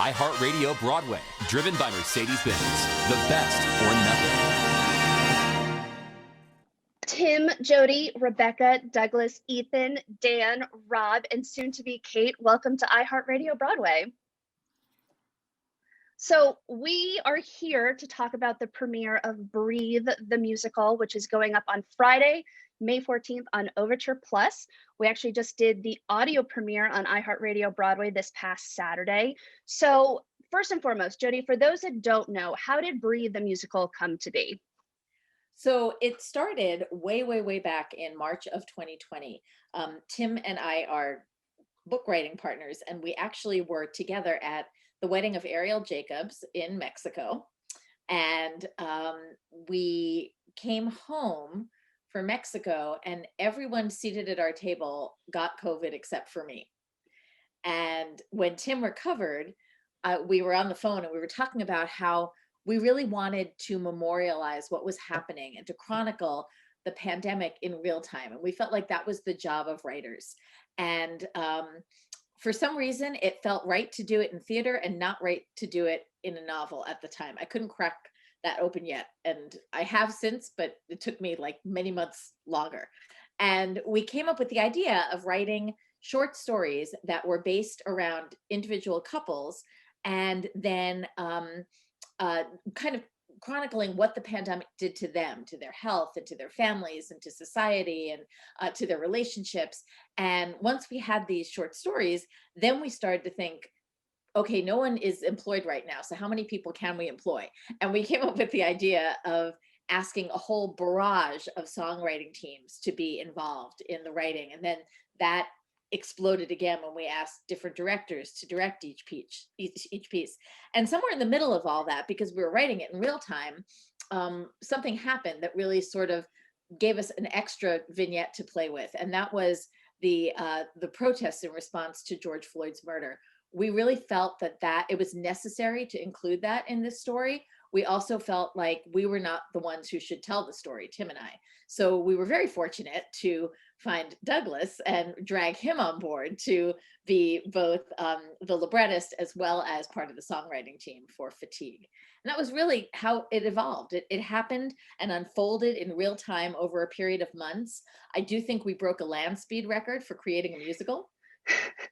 iHeartRadio Broadway, driven by Mercedes-Benz. The best or nothing. Tim, Jody, Rebecca, Douglas, Ethan, Dan, Rob, and soon to be Kate, welcome to iHeartRadio Broadway. So we are here to talk about the premiere of Breathe the Musical, which is going up on Friday, May 14th on Overture Plus. We actually just did the audio premiere on iHeartRadio Broadway this past Saturday. So first and foremost, Jody, for those that don't know, how did Breathe the Musical come to be? So it started way back in March of 2020. Tim and I are book writing partners, and we actually were together at the wedding of Ariel Jacobs in Mexico. And we came home from Mexico, and everyone seated at our table got COVID except for me. And when Tim recovered, we were on the phone and we were talking about how we really wanted to memorialize what was happening and to chronicle the pandemic in real time. And we felt like that was the job of writers. And for some reason, it felt right to do it in theater and not right to do it in a novel at the time. I couldn't crack that open yet. And I have since, but it took me like many months longer. And we came up with the idea of writing short stories that were based around individual couples, and then kind of chronicling what the pandemic did to them, to their health and to their families and to society and to their relationships. And once we had these short stories, then we started to think, okay, no one is employed right now, so how many people can we employ? And we came up with the idea of asking a whole barrage of songwriting teams to be involved in the writing. And then that exploded again when we asked different directors to direct each piece. And somewhere in the middle of all that, because we were writing it in real time, something happened that really sort of gave us an extra vignette to play with. And that was the protests in response to George Floyd's murder. We really felt that it was necessary to include that in this story. We also felt like we were not the ones who should tell the story, Tim and I. So we were very fortunate to find Douglas and drag him on board to be both the librettist as well as part of the songwriting team for Fatigue. And that was really how it evolved. It happened and unfolded in real time over a period of months. I do think we broke a land speed record for creating a musical.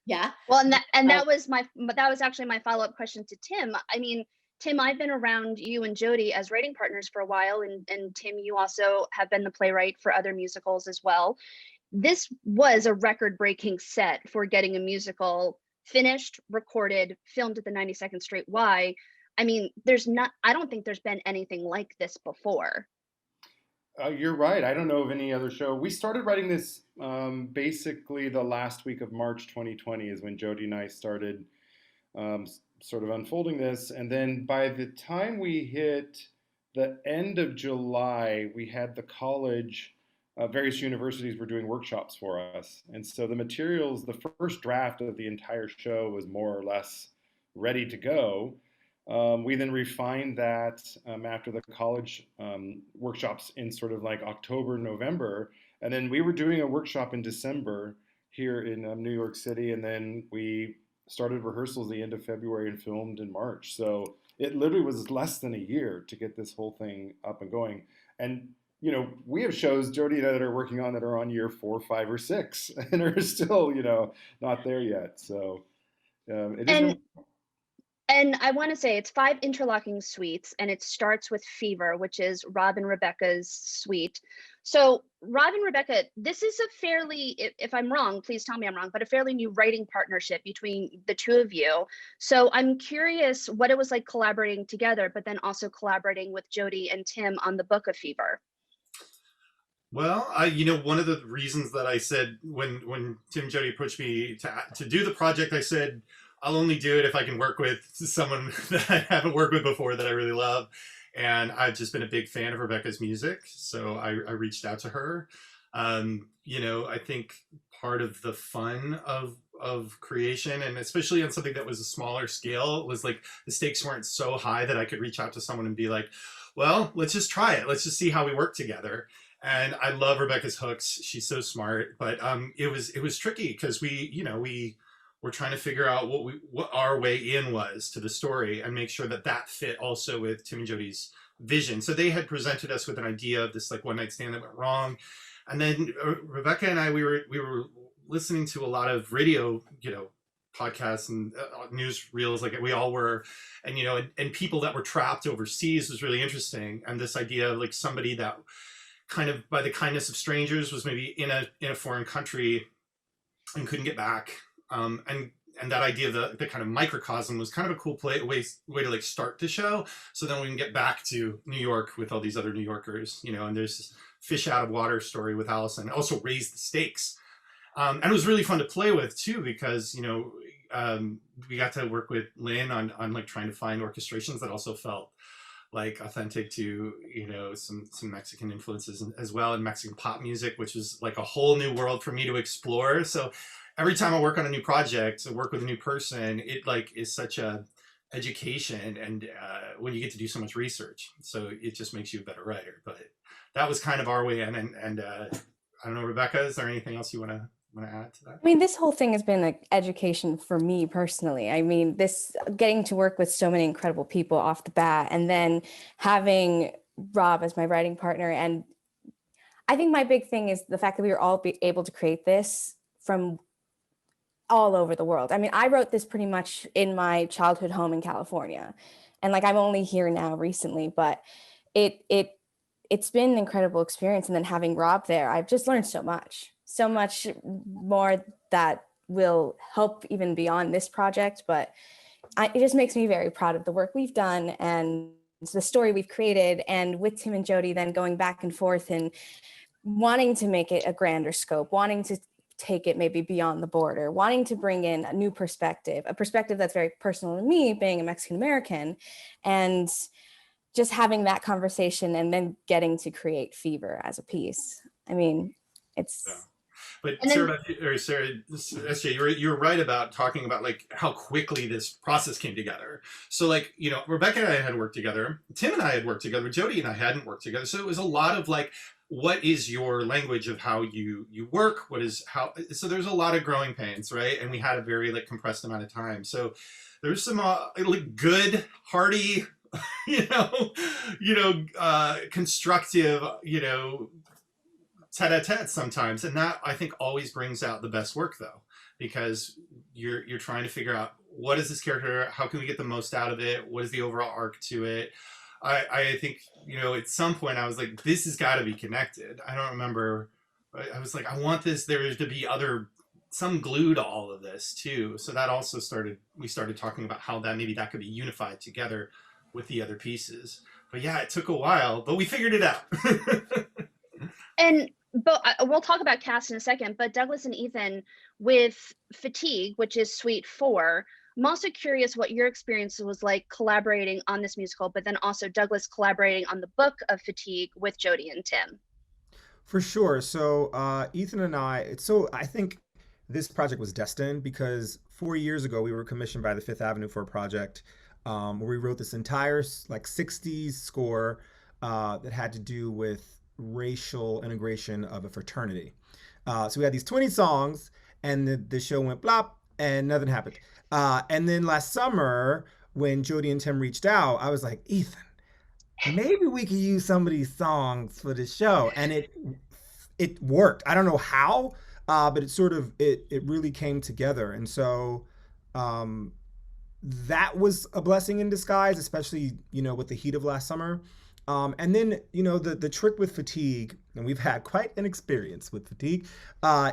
Yeah. Well, and that was actually my follow-up question to Tim. I mean, Tim, I've been around you and Jody as writing partners for a while, and Tim, you also have been the playwright for other musicals as well. This was a record-breaking set for getting a musical finished, recorded, filmed at the 92nd Street Y. I mean, I don't think there's been anything like this before. You're right. I don't know of any other show. We started writing this basically the last week of March 2020 is when Jody and I started sort of unfolding this. And then by the time we hit the end of July, we had the college, various universities were doing workshops for us. And so the materials, the first draft of the entire show was more or less ready to go. We then refined that after the college workshops in sort of like October, November. And then we were doing a workshop in December here in New York City. And then we started rehearsals the end of February and filmed in March. So it literally was less than a year to get this whole thing up and going. And, you know, we have shows, Jody and I, that are working on that are on year 4, 5, or 6 and are still, you know, not there yet. So it is. And I want to say it's 5 interlocking suites, and it starts with Fever, which is Rob and Rebecca's suite. So Rob and Rebecca, this is a fairly, if I'm wrong, please tell me I'm wrong, but a fairly new writing partnership between the two of you. So I'm curious what it was like collaborating together, but then also collaborating with Jody and Tim on the book of Fever. Well, one of the reasons that I said when Tim and Jody approached me to do the project, I said, I'll only do it if I can work with someone that I haven't worked with before that I really love. And I've just been a big fan of Rebecca's music. So I reached out to her. I think part of the fun of creation, and especially on something that was a smaller scale, was like the stakes weren't so high that I could reach out to someone and be like, well, let's just try it. Let's just see how we work together. And I love Rebecca's hooks. She's so smart, but it was tricky because we we're trying to figure out what our way in was to the story and make sure that that fit also with Tim and Jody's vision. So they had presented us with an idea of this like one night stand that went wrong. And then Rebecca and I, we were listening to a lot of radio, podcasts and news reels like we all were, and and people that were trapped overseas was really interesting. And this idea of like somebody that kind of by the kindness of strangers was maybe in a foreign country and couldn't get back, and that idea of the kind of microcosm was kind of a cool way to like start the show, so then we can get back to New York with all these other New Yorkers, and there's this fish out of water story with Allison, also raised the stakes. And it was really fun to play with too, because we got to work with Lynn on like trying to find orchestrations that also felt like authentic to some Mexican influences as well, and Mexican pop music, which was like a whole new world for me to explore. So every time I work on a new project, I work with a new person, it like is such a education, and when you get to do so much research, so it just makes you a better writer. But that was kind of our way in, and I don't know, Rebecca, is there anything else you want to add to that? I mean, this whole thing has been like education for me personally. I mean, this getting to work with so many incredible people off the bat, and then having Rob as my writing partner. And I think my big thing is the fact that we were all able to create this from all over the world. I mean, I wrote this pretty much in my childhood home in California, and like I'm only here now recently, but it's been an incredible experience. And then having Rob there, I've just learned so much more that will help even beyond this project. But it just makes me very proud of the work we've done and the story we've created. And with Tim and Jody then going back and forth and wanting to make it a grander scope, wanting to take it maybe beyond the border, wanting to bring in a new perspective, a perspective that's very personal to me, being a Mexican American, and just having that conversation and then getting to create Fever as a piece. I mean, it's... Yeah. But Sarah, SJ, you're right about talking about like how quickly this process came together. So like, Rebecca and I had worked together, Tim and I had worked together, Jody and I hadn't worked together. So it was a lot of like, what is your language of how you work? So there's a lot of growing pains, right? And we had a very like compressed amount of time. So there's some like good, hearty, constructive, tete-a-tete sometimes, and that I think always brings out the best work though, because you're trying to figure out what is this character, how can we get the most out of it, what is the overall arc to it. I think at some point I was like, this has got to be connected. I don't remember, I was like, I want there to be some glue to all of this too. So that also we started talking about how maybe that could be unified together with the other pieces. But yeah, it took a while, but we figured it out. But we'll talk about cast in a second, but Douglas and Ethan, with Fatigue, which is Suite 4, I'm also curious what your experience was like collaborating on this musical, but then also Douglas collaborating on the book of Fatigue with Jody and Tim. For sure. So Ethan and I think this project was destined, because 4 years ago we were commissioned by the Fifth Avenue for a project where we wrote this entire like 60s score that had to do with racial integration of a fraternity. So we had these 20 songs, and the show went blop and nothing happened. And then last summer when Jody and Tim reached out, I was like, Ethan, maybe we could use some of these songs for the show. And it worked. I don't know how, but it really came together. And so that was a blessing in disguise, especially, with the heat of last summer. And then, the trick with Fatigue, and we've had quite an experience with Fatigue,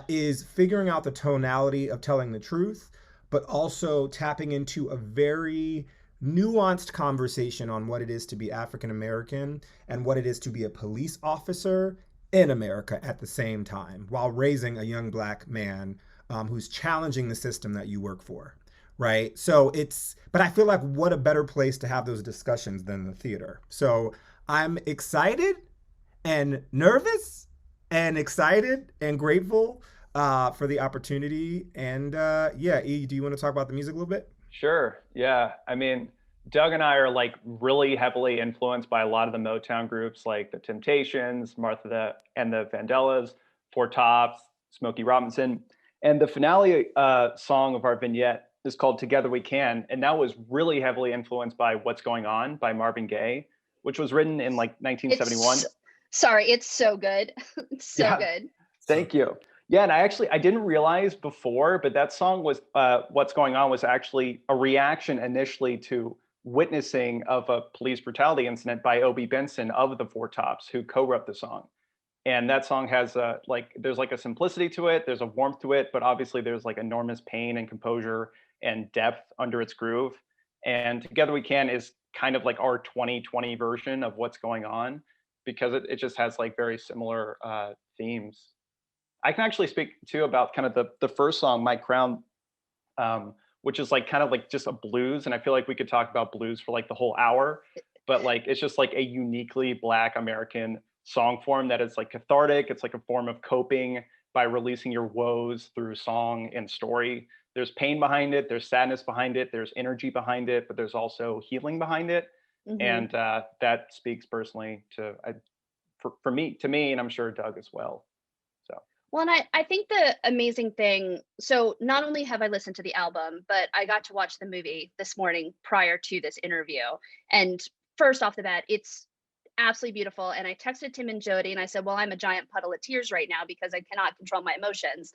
is figuring out the tonality of telling the truth, but also tapping into a very nuanced conversation on what it is to be African American and what it is to be a police officer in America at the same time, while raising a young Black man who's challenging the system that you work for. Right. So but I feel like what a better place to have those discussions than the theater. So I'm excited and nervous and excited and grateful for the opportunity. And E, do you want to talk about the music a little bit? Sure. Yeah. I mean, Doug and I are like really heavily influenced by a lot of the Motown groups like the Temptations, Martha and the Vandellas, Four Tops, Smokey Robinson. And the finale song of our vignette is called Together We Can. And that was really heavily influenced by What's Going On by Marvin Gaye, which was written in like 1971. Sorry, it's so good. It's so good. Thank you. Yeah, and I didn't realize before, but that song was What's Going On was actually a reaction initially to witnessing of a police brutality incident by Obie Benson of the Four Tops, who co-wrote the song. And that song has there's like a simplicity to it, there's a warmth to it, but obviously there's like enormous pain and composure and depth under its groove. And Together We Can is kind of like our 2020 version of What's Going On, because it just has like very similar themes. I can actually speak too about kind of the first song, My Crown, which is like kind of like just a blues. And I feel like we could talk about blues for like the whole hour, but like it's just like a uniquely Black American song form that is like cathartic. It's like a form of coping by releasing your woes through song and story. There's pain behind it, there's sadness behind it, there's energy behind it, but there's also healing behind it. Mhm. And that speaks personally for me, and I'm sure Doug as well. Well, and I think the amazing thing, so not only have I listened to the album, but I got to watch the movie this morning prior to this interview. And first off the bat, it's absolutely beautiful. And I texted Tim and Jody and I said, well, I'm a giant puddle of tears right now because I cannot control my emotions.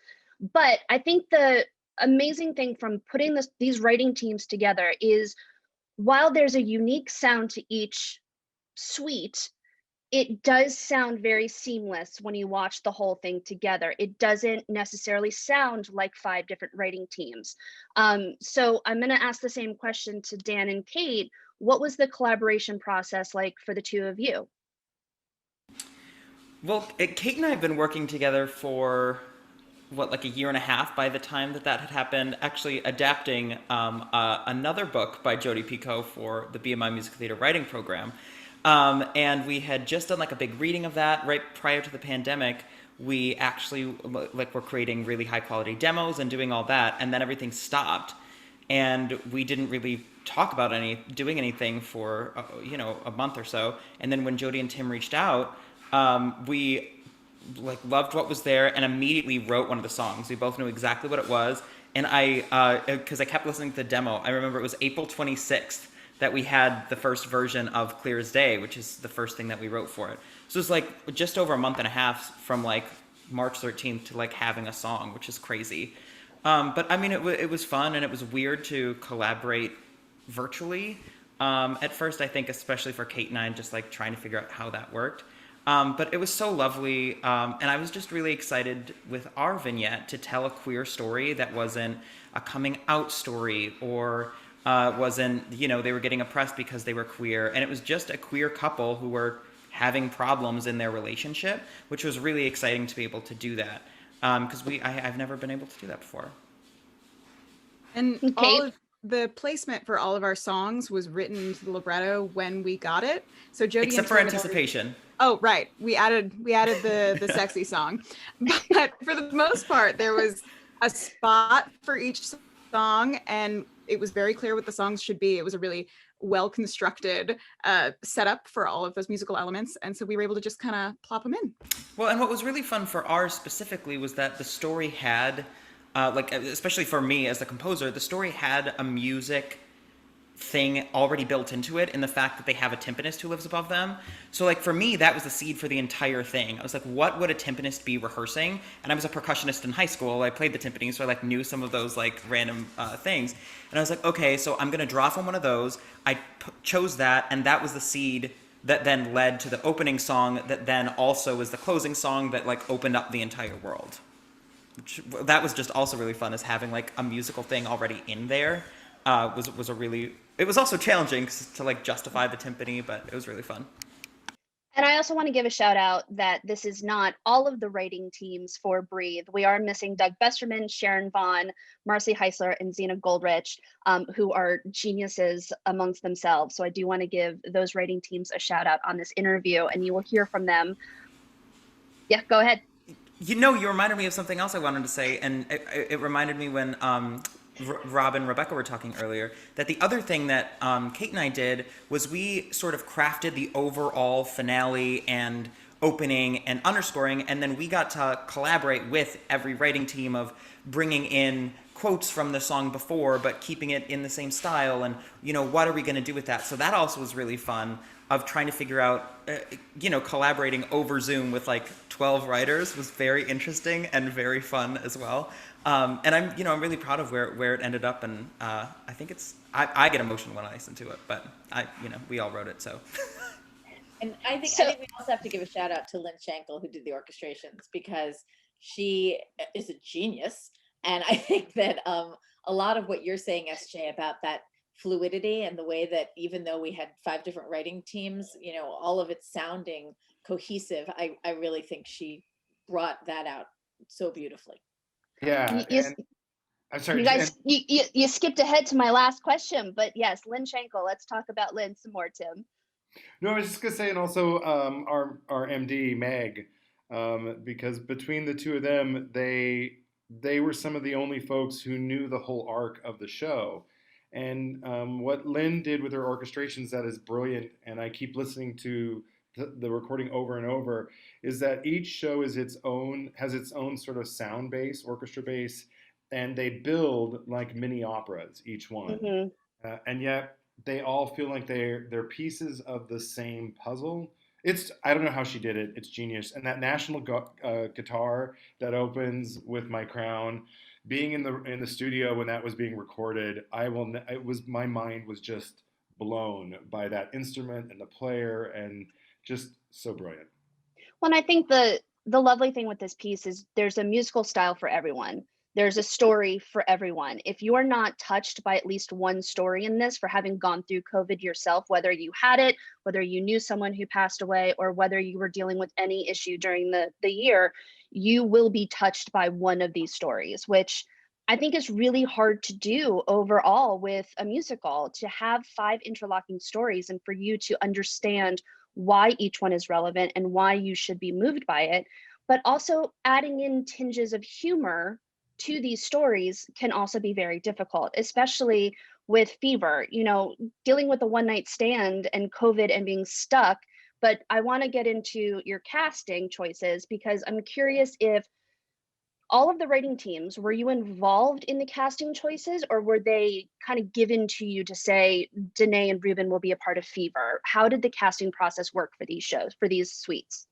But I think the amazing thing from putting these writing teams together is, while there's a unique sound to each suite, it does sound very seamless when you watch the whole thing together. It doesn't necessarily sound like 5 different writing teams. So I'm going to ask the same question to Dan and Kate. What was the collaboration process like for the two of you? Well, Kate and I have been working together for like a year and a half by the time that had happened, actually adapting another book by Jodi Picoult for the BMI Musical Theater Writing Program. And we had just done like a big reading of that right prior to the pandemic. We actually were creating really high quality demos and doing all that, and then everything stopped, and we didn't really talk about doing anything for a month or so. And then when Jodi and Tim reached out, we loved what was there and immediately wrote one of the songs. We both knew exactly what it was, and because I kept listening to the demo, I remember it was April 26th that we had the first version of Clear as Day, which is the first thing that we wrote for it. So it's like just over a month and a half from like March 13th to like having a song, which is crazy. But I mean, it was fun, and it was weird to collaborate virtually. At first, I think, especially for Kate and I, just like trying to figure out how that worked. But it was so lovely, and I was just really excited with our vignette to tell a queer story that wasn't a coming out story, or wasn't, they were getting oppressed because they were queer. And it was just a queer couple who were having problems in their relationship, which was really exciting to be able to do that. Because I've never been able to do that before. And all of the placement for all of our songs was written to the libretto when we got it. So Jodi, except for Anticipation. Oh, right. We added the sexy song. But for the most part, there was a spot for each song, and it was very clear what the songs should be. It was a really well-constructed setup for all of those musical elements. And so we were able to just kind of plop them in. Well, and what was really fun for ours specifically was that the story had, especially for me as the composer, the story had a music thing already built into it, in the fact that they have a timpanist who lives above them. So like for me, that was the seed for the entire thing. I was like, what would a timpanist be rehearsing? And I was a percussionist in high school. I played the timpani, so I like knew some of those like random things. And I was like, okay, so I'm gonna draw from one of those. I chose that, and that was the seed that then led to the opening song, that then also was the closing song that like opened up the entire world. That was just also really fun, as having like a musical thing already in there. Was a really, it was also challenging to like justify the timpani, but it was really fun. And I also want to give a shout out that this is not all of the writing teams for Breathe. We are missing Doug Besterman, Sharon Vaughn, Marcy Heisler, and Zena Goldrich, who are geniuses amongst themselves. So I do want to give those writing teams a shout out on this interview, and you will hear from them. Yeah, go ahead. You reminded me of something else I wanted to say, and it reminded me when Rob and Rebecca were talking earlier, that the other thing that Kate and I did was we sort of crafted the overall finale and opening and underscoring, and then we got to collaborate with every writing team of bringing in quotes from the song before but keeping it in the same style, and what are we going to do with that. So that also was really fun, of trying to figure out collaborating over Zoom with like 12 writers was very interesting and very fun as well. And I'm really proud of where it ended up, and I think I get emotional when I listen to it, but we all wrote it, so. And I think we also have to give a shout out to Lynn Shankel, who did the orchestrations, because she is a genius. And I think that a lot of what you're saying, SJ, about that fluidity and the way that even though we had 5 different writing teams, all of it sounding cohesive, I really think she brought that out so beautifully. Yeah. I'm sorry. You guys, you skipped ahead to my last question, but yes, Lynn Shankel. Let's talk about Lynn some more, Tim. No, I was just gonna say, and also our MD Meg, because between the two of them, they were some of the only folks who knew the whole arc of the show. And what Lynn did with her orchestrations that is brilliant, and I keep listening to the recording over and over, is that each show has its own sort of sound base, orchestra base, and they build like mini operas, each one. Mm-hmm. And yet they all feel like they're pieces of the same puzzle. I don't know how she did it. It's genius. And that national guitar that opens with My Crown, being in the studio when that was being recorded, my mind was just blown by that instrument and the player, and just so brilliant. Well, and I think the lovely thing with this piece is there's a musical style for everyone. There's a story for everyone. If you are not touched by at least one story in this, for having gone through COVID yourself, whether you had it, whether you knew someone who passed away, or whether you were dealing with any issue during the year, you will be touched by one of these stories, which I think is really hard to do overall with a musical, to have 5 interlocking stories and for you to understand why each one is relevant and why you should be moved by it, but also adding in tinges of humor to these stories can also be very difficult, especially with Fever, dealing with a one night stand and COVID and being stuck. But I want to get into your casting choices, because I'm curious if all of the writing teams, were you involved in the casting choices, or were they kind of given to you to say Danae and Ruben will be a part of Fever? How did the casting process work for these shows, for these suites?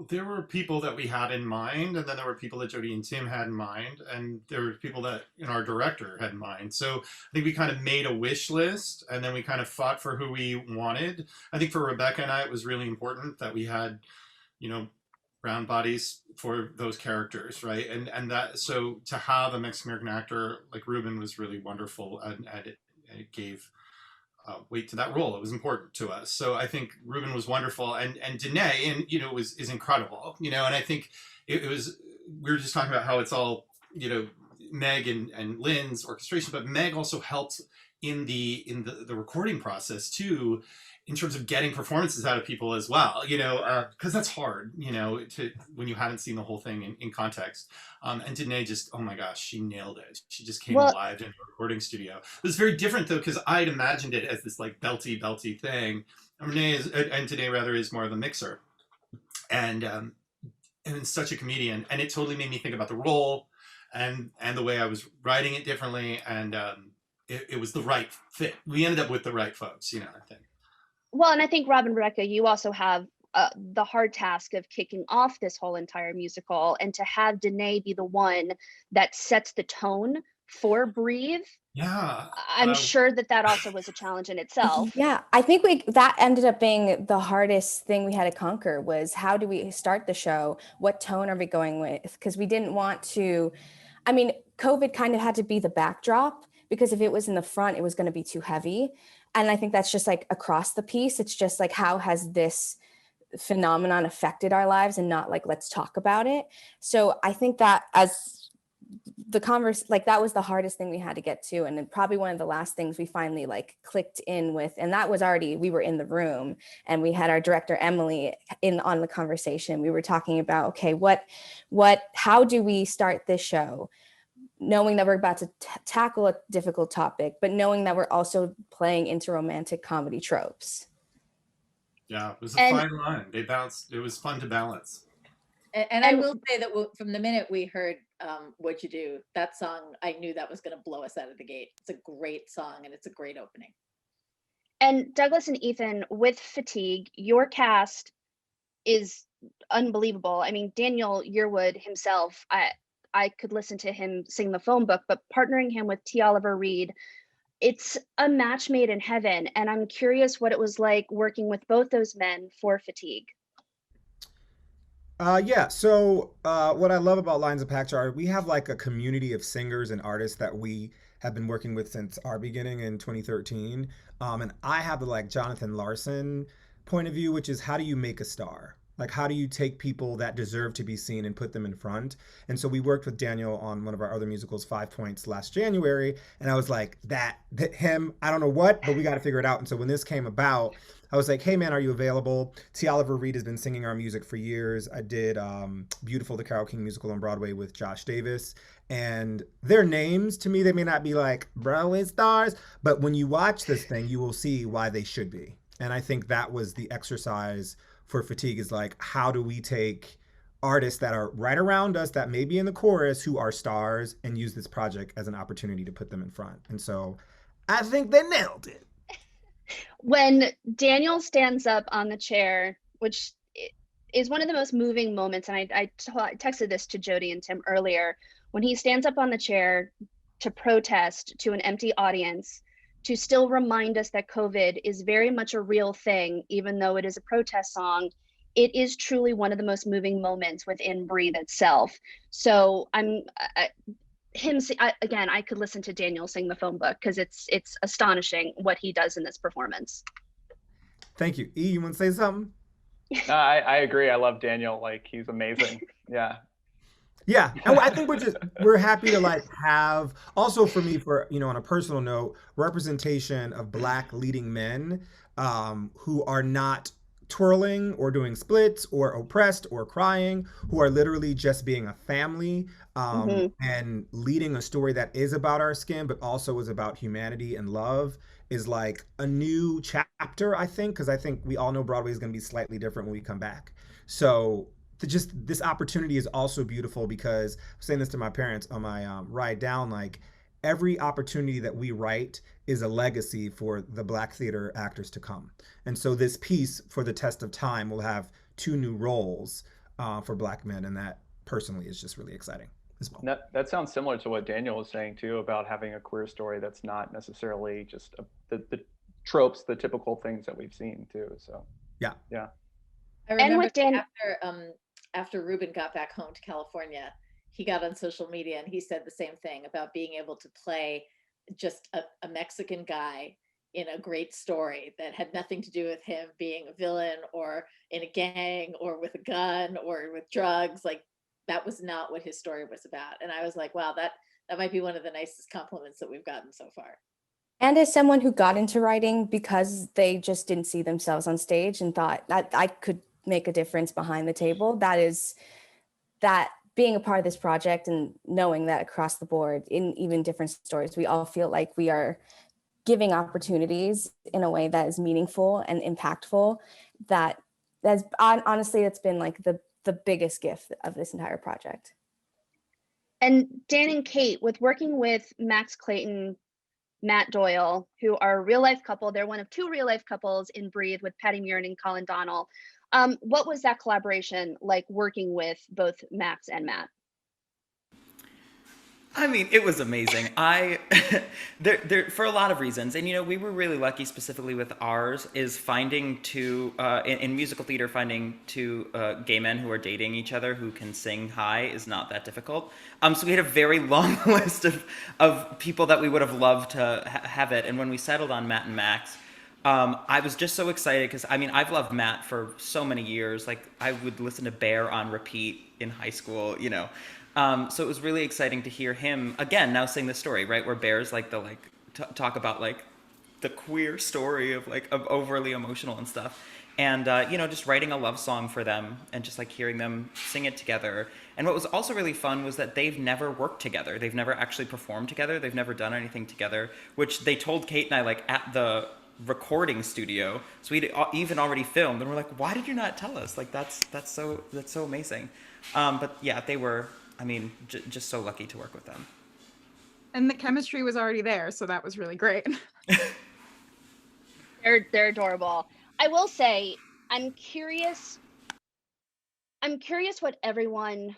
There were people that we had in mind, and then there were people that Jody and Tim had in mind, and there were people that our director had in mind. So I think we kind of made a wish list, and then we kind of fought for who we wanted. I think for Rebecca and I, it was really important that we had, round bodies for those characters, right? And that, so to have a Mexican American actor like Ruben was really wonderful, and it gave weight to that role. It was important to us. So I think Ruben was wonderful, and Danae, and is incredible, and I think it was, we were just talking about how it's all, Meg and Lynn's orchestration, but Meg also helped in the recording process too, in terms of getting performances out of people as well, because that's hard, when you haven't seen the whole thing in context. And Danae just, oh my gosh, she nailed it. She just came alive in the recording studio. It was very different though, because I'd imagined it as this like belty thing. And Danae rather is more of a mixer, and such a comedian. And it totally made me think about the role and the way I was writing it differently. And it was the right fit. We ended up with the right folks, I think. Well, and I think Rob and Rebecca, you also have the hard task of kicking off this whole entire musical, and to have Danae be the one that sets the tone for Breathe. Yeah. I'm sure that also was a challenge in itself. Yeah, I think that ended up being the hardest thing we had to conquer, was how do we start the show? What tone are we going with? Because we didn't want to, COVID kind of had to be the backdrop, because if it was in the front, it was going to be too heavy. And I think that's just like across the piece. It's just like, how has this phenomenon affected our lives, and not like, let's talk about it. So I think that as the that was the hardest thing we had to get to. And then probably one of the last things we finally like clicked in with, and that was already, we were in the room and we had our director, Emily, on the conversation. We were talking about, okay, how do we start this show? Knowing that we're about to tackle a difficult topic, but knowing that we're also playing into romantic comedy tropes. Yeah, it was a And- fine line. They bounced. It was fun to balance. And I And- will say that from the minute we heard What You Do, that song, I knew that was going to blow us out of the gate. It's a great song and it's a great opening. And Douglas and Ethan, with Fatigue, your cast is unbelievable. I mean, Daniel Yearwood himself, I could listen to him sing the phone book, but partnering him with T. Oliver Reed, it's a match made in heaven. And I'm curious what it was like working with both those men for Fatigue. Yeah, so what I love about Lines of Packjar, we have like a community of singers and artists that we have been working with since our beginning in 2013. And I have the like Jonathan Larson point of view, which is how do you make a star? Like, how do you take people that deserve to be seen and put them in front? And so we worked with Daniel on one of our other musicals, 5 Points, last January. And I was like, that him, I don't know what, but we got to figure it out. And so when this came about, I was like, hey man, are you available? T. Oliver Reed has been singing our music for years. I did Beautiful, the Carole King musical on Broadway with Josh Davis. And their names, to me, they may not be like Broadway stars, but when you watch this thing, you will see why they should be. And I think that was the exercise for Fatigue, is like, how do we take artists that are right around us that may be in the chorus who are stars and use this project as an opportunity to put them in front? And so I think they nailed it. When Daniel stands up on the chair, which is one of the most moving moments, and I texted this to Jody and Tim earlier, when he stands up on the chair to protest to an empty audience, to still remind us that COVID is very much a real thing, even though it is a protest song, it is truly one of the most moving moments within Breathe itself. So again, I could listen to Daniel sing the phone book because it's astonishing what he does in this performance. Thank you. E, you want to say something? No, I agree. I love Daniel. Like, he's amazing. Yeah. Yeah, and I think we're happy to like have, also for me, for on a personal note, representation of Black leading men who are not twirling or doing splits or oppressed or crying, who are literally just being a family and leading a story that is about our skin, but also is about humanity and love, is like a new chapter, I think, because I think we all know Broadway is going to be slightly different when we come back. So just this opportunity is also beautiful, because I was saying this to my parents on my ride down, like every opportunity that we write is a legacy for the Black theater actors to come. And so this piece, for the test of time, will have 2 new roles for Black men, and that personally is just really exciting as well. That sounds similar to what Daniel was saying too, about having a queer story that's not necessarily just the tropes, the typical things that we've seen too. So yeah. I remember with after Ruben got back home to California, he got on social media and he said the same thing about being able to play just a Mexican guy in a great story that had nothing to do with him being a villain or in a gang or with a gun or with drugs. Like, that was not what his story was about. And I was like, wow, that might be one of the nicest compliments that we've gotten so far. And as someone who got into writing because they just didn't see themselves on stage and thought that I could make a difference behind the table, that being a part of this project and knowing that across the board in even different stories, we all feel like we are giving opportunities in a way that is meaningful and impactful, that's honestly, it's been like the biggest gift of this entire project. And Dan and Kate, with working with Max Clayton, Matt Doyle, who are a real life couple, they're one of 2 real life couples in Breathe with Patty Murin and Colin Donnell. What was that collaboration like, working with both Max and Matt? I mean, it was amazing. There for a lot of reasons, and we were really lucky, specifically with ours, is finding in musical theater, finding 2 gay men who are dating each other who can sing high is not that difficult. So we had a very long list of people that we would have loved to have it, and when we settled on Matt and Max, I was just so excited because I've loved Matt for so many years. Like, I would listen to Bear on repeat in high school, So it was really exciting to hear him again now sing the story, right, where Bear's like talk about like the queer story of overly emotional and stuff, and just writing a love song for them and just like hearing them sing it together. And what was also really fun was that they've never worked together. They've never actually performed together. They've never done anything together, which they told Kate and I like at the recording studio. So we'd even already filmed, and we're like, why did you not tell us? Like that's so amazing. But yeah, they were, I mean, just so lucky to work with them. And the chemistry was already there, so that was really great. They're adorable. I will say, I'm curious what everyone's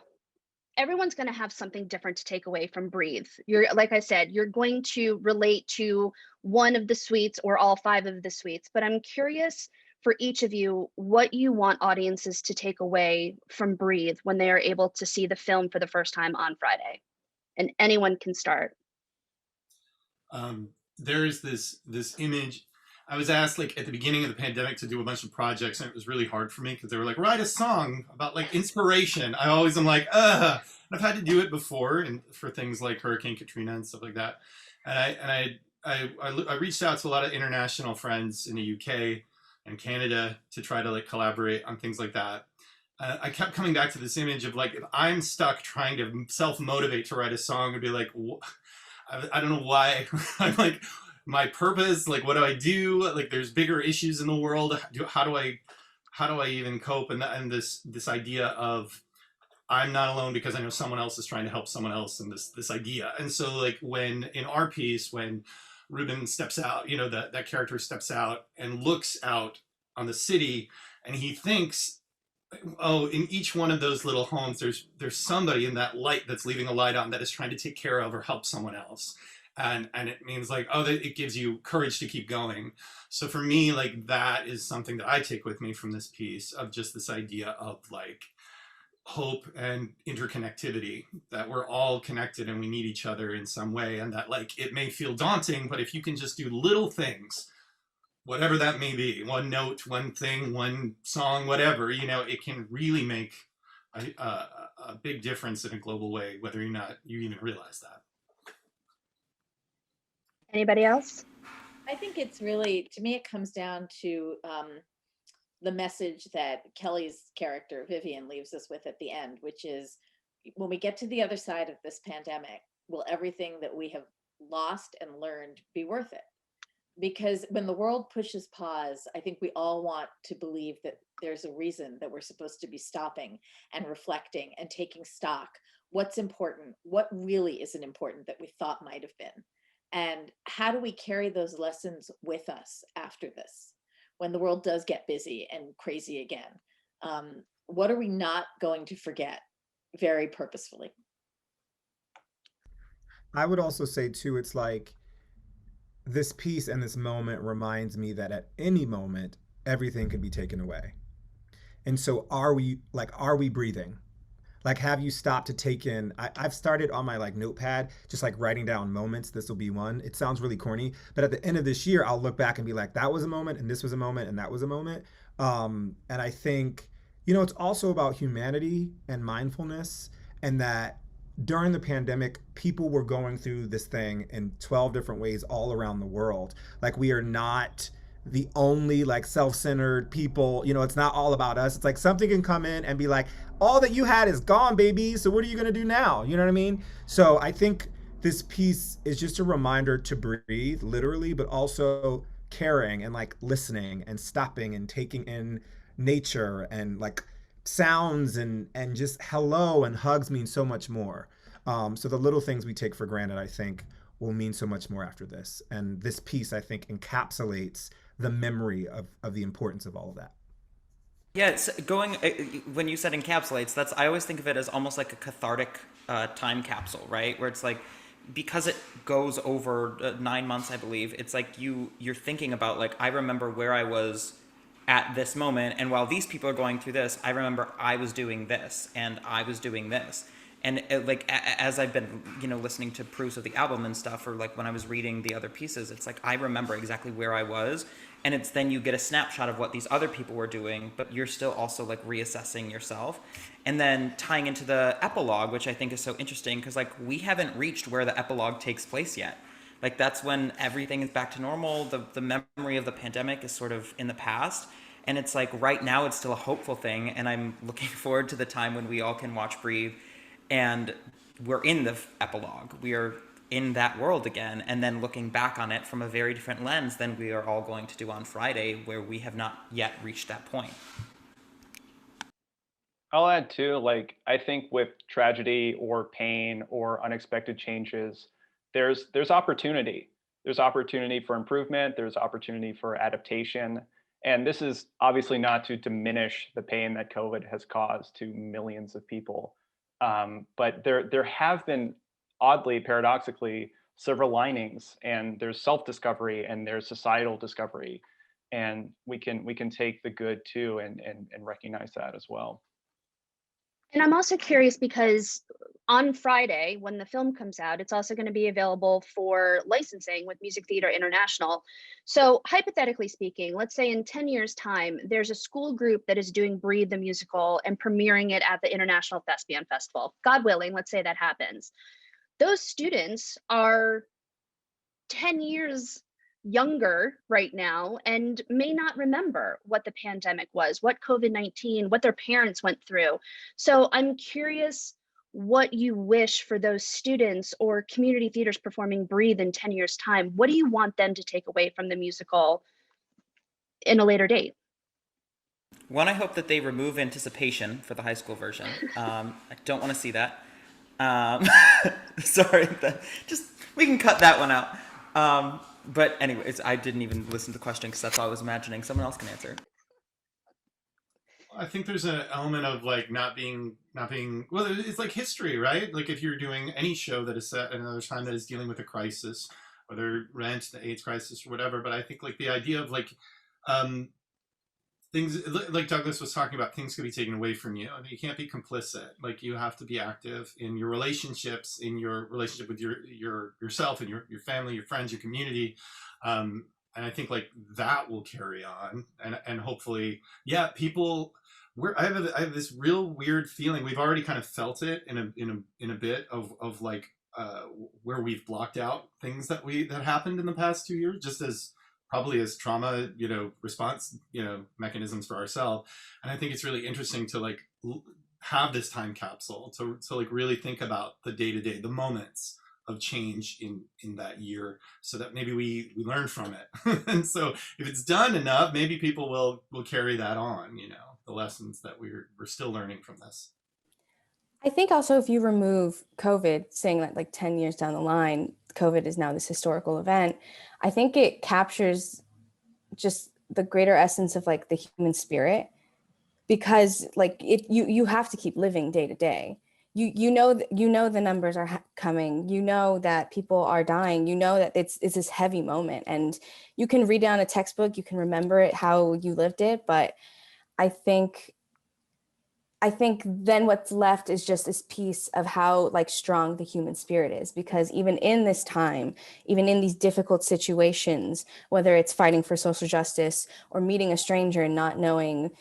going to have something different to take away from Breathe. You're, like I said, you're going to relate to one of the suites or all 5 of the suites, but I'm curious for each of you what you want audiences to take away from Breathe when they are able to see the film for the first time on Friday. And anyone can start. There's this image. I was asked like at the beginning of the pandemic to do a bunch of projects, and it was really hard for me because they were like, write a song about like inspiration. I always am like, ugh. I've had to do it before, and for things like Hurricane Katrina and stuff like that. And I reached out to a lot of international friends in the UK and Canada to try to like collaborate on things like that. I kept coming back to this image of like, if I'm stuck trying to self-motivate to write a song, I'd be like, I don't know why. I'm like, my purpose, like, what do I do? Like, there's bigger issues in the world. How do I even cope? And this idea of I'm not alone because I know someone else is trying to help someone else, and this idea. And so like when in our piece, when Ruben steps out, you know, that character steps out and looks out on the city, and he thinks, oh, in each one of those little homes, there's somebody in that light that's leaving a light on that is trying to take care of or help someone else. And it means like, oh, it gives you courage to keep going. So for me, like that is something that I take with me from this piece, of just this idea of like hope and interconnectivity, that we're all connected and we need each other in some way. And that like, it may feel daunting, but if you can just do little things, whatever that may be, one note, one thing, one song, whatever, you know, it can really make a big difference in a global way, whether or not you even realize that. Anybody else? I think it's really, to me, it comes down to the message that Kelly's character, Vivian, leaves us with at the end, which is when we get to the other side of this pandemic, will everything that we have lost and learned be worth it? Because when the world pushes pause, I think we all want to believe that there's a reason that we're supposed to be stopping and reflecting and taking stock. What's important? What really isn't important that we thought might have been? And how do we carry those lessons with us after this, when the world does get busy and crazy again? What are we not going to forget very purposefully? I would also say too, it's like this piece and this moment reminds me that at any moment, everything could be taken away. And so are we breathing? Like, have you stopped to take in? I've started on my like notepad, just like writing down moments. This will be one. It sounds really corny, but at the end of this year, I'll look back and be like, that was a moment, and this was a moment, and that was a moment. And I think, you know, it's also about humanity and mindfulness, and that during the pandemic, people were going through this thing in 12 different ways all around the world. Like, we are not the only like self-centered people, you know, it's not all about us. It's like something can come in and be like, all that you had is gone, baby. So what are you going to do now? You know what I mean? So I think this piece is just a reminder to breathe, literally, but also caring and like listening and stopping and taking in nature and like sounds and just hello and hugs mean so much more. So the little things we take for granted, I think, will mean so much more after this. And this piece, I think, encapsulates the memory of the importance of all of that. Yeah, it's when you said encapsulates, I always think of it as almost like a cathartic time capsule, right? Where it's like, because it goes over 9 months, I believe, it's like you're thinking about like, I remember where I was at this moment, and while these people are going through this, I remember I was doing this and I was doing this. And like, as I've been, you know, listening to proofs of the album and stuff, or like when I was reading the other pieces, it's like, I remember exactly where I was. And it's then you get a snapshot of what these other people were doing, but you're still also like reassessing yourself. And then tying into the epilogue, which I think is so interesting, because like we haven't reached where the epilogue takes place yet. Like that's when everything is back to normal. The memory of the pandemic is sort of in the past. And it's like right now it's still a hopeful thing. And I'm looking forward to the time when we all can watch Breathe. And we're in the epilogue. We are in that world again, and then looking back on it from a very different lens than we are all going to do on Friday, where we have not yet reached that point. I'll add too, like, I think with tragedy or pain or unexpected changes, there's opportunity. There's opportunity for improvement. There's opportunity for adaptation. And this is obviously not to diminish the pain that COVID has caused to millions of people. But there have been, oddly, paradoxically, silver linings, and there's self-discovery and there's societal discovery. And we can take the good too and recognize that as well. And I'm also curious because on Friday, when the film comes out, it's also going to be available for licensing with Music Theater International. So hypothetically speaking, let's say in 10 years' time, there's a school group that is doing Breathe the musical and premiering it at the International Thespian Festival. God willing, let's say that happens. Those students are 10 years younger right now and may not remember what the pandemic was, what COVID-19, what their parents went through. So I'm curious what you wish for those students or community theaters performing Breathe in 10 years' time. What do you want them to take away from the musical in a later date? One, I hope that they remove anticipation for the high school version. I don't want to see that. Sorry, we can cut that one out. But anyways, I didn't even listen to the question because that's all I was imagining. Someone else can answer. I think there's an element of like not being well, it's like history, right? Like if you're doing any show that is set at another time that is dealing with a crisis, whether Rent, the AIDS crisis or whatever. But I think like the idea of like things like Douglas was talking about, things could be taken away from you. I mean, you can't be complicit. Like you have to be active in your relationships, in your relationship with yourself and your family, your friends, your community. And I think like that will carry on, and hopefully, yeah, people. I have this real weird feeling. We've already kind of felt it in a bit of like where we've blocked out things that happened in the past 2 years, just as probably as trauma, response, mechanisms for ourselves. And I think it's really interesting to like have this time capsule to like really think about the day-to-day, the moments of change in that year, so that maybe we learn from it. And so if it's done enough, maybe people will carry that on, the lessons that we're still learning from this. I think also if you remove COVID, saying that like 10 years down the line, COVID is now this historical event, I think it captures just the greater essence of like the human spirit, because like you have to keep living day to day. You know the numbers are coming, that people are dying, that it's this heavy moment, and you can read down a textbook, you can remember it, how you lived it. But I think then what's left is just this piece of how like strong the human spirit is, because even in this time, even in these difficult situations, whether it's fighting for social justice or meeting a stranger and not knowing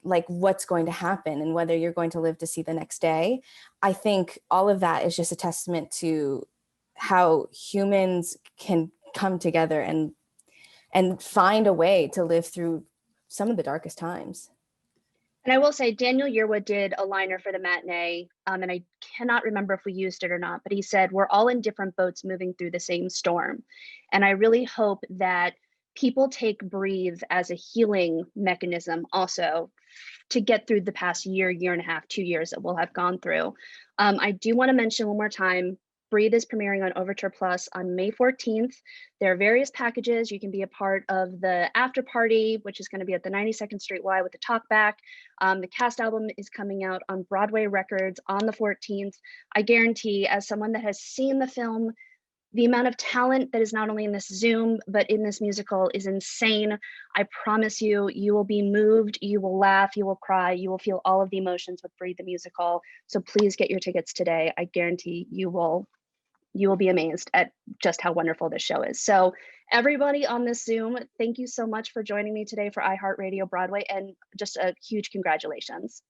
like what's going to happen and whether you're going to live to see the next day, I think all of that is just a testament to how humans can come together and find a way to live through some of the darkest times. And I will say, Daniel Yearwood did a liner for the matinee, and I cannot remember if we used it or not, but he said, we're all in different boats moving through the same storm. And I really hope that people take Breathe as a healing mechanism also to get through the past year and a half, 2 years that we'll have gone through. I do want to mention one more time, Breathe is premiering on Overture Plus on May 14th. There are various packages. You can be a part of the after party, which is going to be at the 92nd Street Y with the talkback. The cast album is coming out on Broadway Records on the 14th. I guarantee, as someone that has seen the film, the amount of talent that is not only in this Zoom, but in this musical is insane. I promise you, you will be moved, you will laugh, you will cry, you will feel all of the emotions with Breathe the Musical. So please get your tickets today. I guarantee you will be amazed at just how wonderful this show is. So everybody on this Zoom, thank you so much for joining me today for iHeartRadio Broadway, and just a huge congratulations.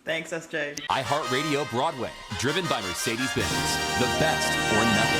Thanks, SJ. iHeartRadio Broadway, driven by Mercedes-Benz. The best or nothing.